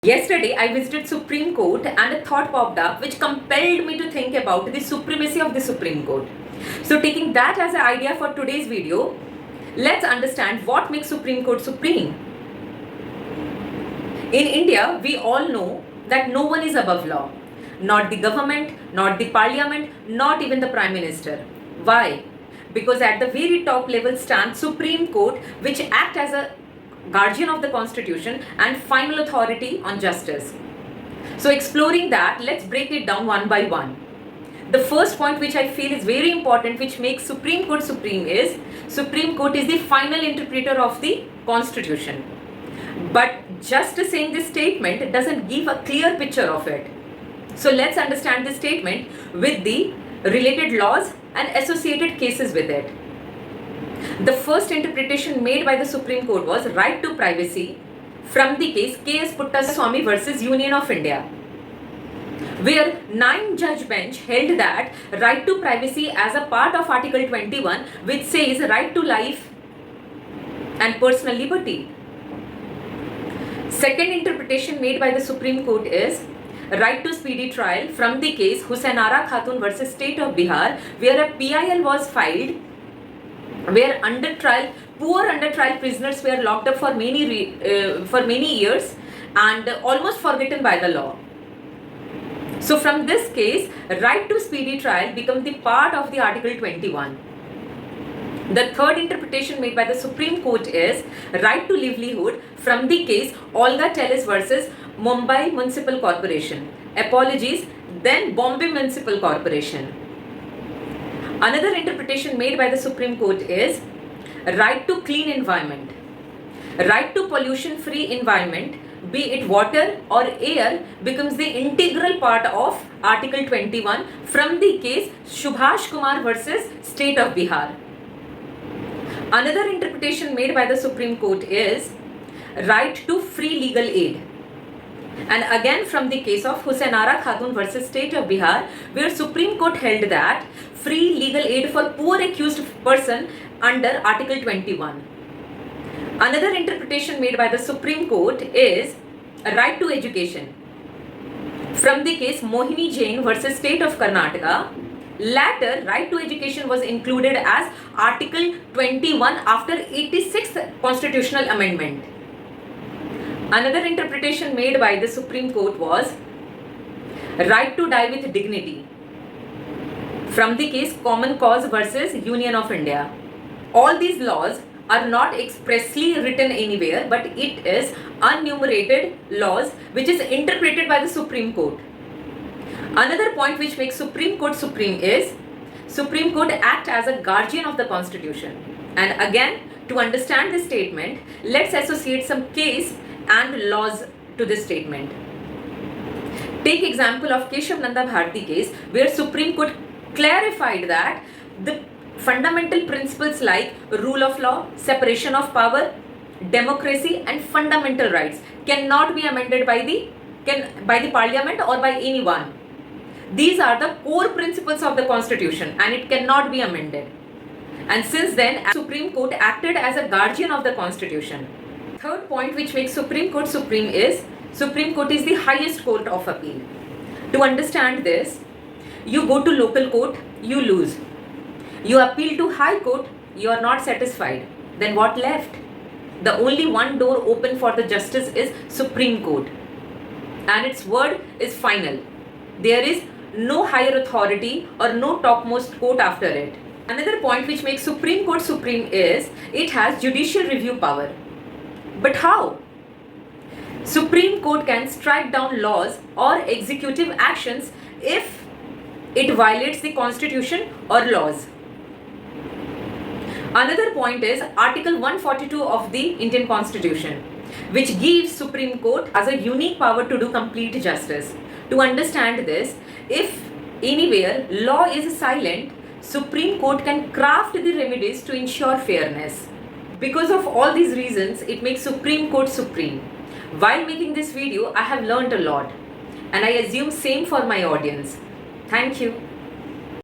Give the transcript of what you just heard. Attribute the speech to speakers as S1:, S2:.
S1: Yesterday, I visited Supreme Court and a thought popped up which compelled me to think about the supremacy of the Supreme Court. So taking that as an idea for today's video, let's understand what makes Supreme Court supreme. In India, we all know that no one is above law. Not the government, not the parliament, not even the Prime Minister. Why? Because at the very top level stands Supreme Court, which acts as a guardian of the constitution and final authority on justice. So exploring that, let's break it down one by one. The first point which I feel is very important, which makes Supreme Court supreme, is Supreme Court is the final interpreter of the constitution. But just saying this statement doesn't give a clear picture of it. So let's understand this statement with the related laws and associated cases with it. The first interpretation made by the Supreme Court was right to privacy from the case K.S. Puttaswamy versus Union of India, where 9-judge bench held that right to privacy as a part of Article 21, which says right to life and personal liberty. Second interpretation made by the Supreme Court is right to speedy trial from the case Husainara Khatun versus State of Bihar, where a PIL was filed, where poor under trial prisoners were locked up for many years and almost forgotten by the law. So from this case, right to speedy trial becomes the part of the Article 21. The third interpretation made by the Supreme Court is right to livelihood from the case Olga Tellis versus Mumbai Municipal Corporation. Apologies, then Bombay Municipal Corporation. Another interpretation made by the Supreme Court is right to clean environment. Right to pollution-free environment, be it water or air, becomes the integral part of Article 21 from the case Subhash Kumar versus State of Bihar. Another interpretation made by the Supreme Court is right to free legal aid. And again from the case of Husainara Khatun versus State of Bihar, where Supreme Court held that free legal aid for poor accused person under Article 21. Another interpretation made by the Supreme Court is right to education. From the case Mohini Jain versus State of Karnataka, latter right to education was included as Article 21 after 86th constitutional amendment. Another interpretation made by the Supreme Court was right to die with dignity from the case Common Cause versus Union of India. All these laws are not expressly written anywhere, but it is unenumerated laws which is interpreted by the Supreme Court. Another point which makes Supreme Court supreme is Supreme Court acts as a guardian of the constitution. And again, to understand this statement, let's associate some case and laws to this statement. Take example of Keshav Nanda Bharti case, where Supreme Court clarified that the fundamental principles like rule of law, separation of power, democracy and fundamental rights cannot be amended by the parliament or by anyone. These are the core principles of the constitution and it cannot be amended. And since then, Supreme Court acted as a guardian of the constitution. Third point which makes Supreme Court supreme is Supreme Court is the highest court of appeal. To understand this, you go to local court, you lose. You appeal to High Court, you are not satisfied. Then what left? The only one door open for the justice is Supreme Court. And its word is final. There is no higher authority or no topmost court after it. Another point which makes Supreme Court supreme is it has judicial review power. But how? Supreme Court can strike down laws or executive actions if it violates the constitution or laws. Another point is Article 142 of the Indian Constitution, which gives Supreme Court as a unique power to do complete justice. To understand this, if anywhere law is silent, Supreme Court can craft the remedies to ensure fairness. Because of all these reasons, it makes Supreme Court supreme. While making this video, I have learned a lot and I assume same for my audience. Thank you.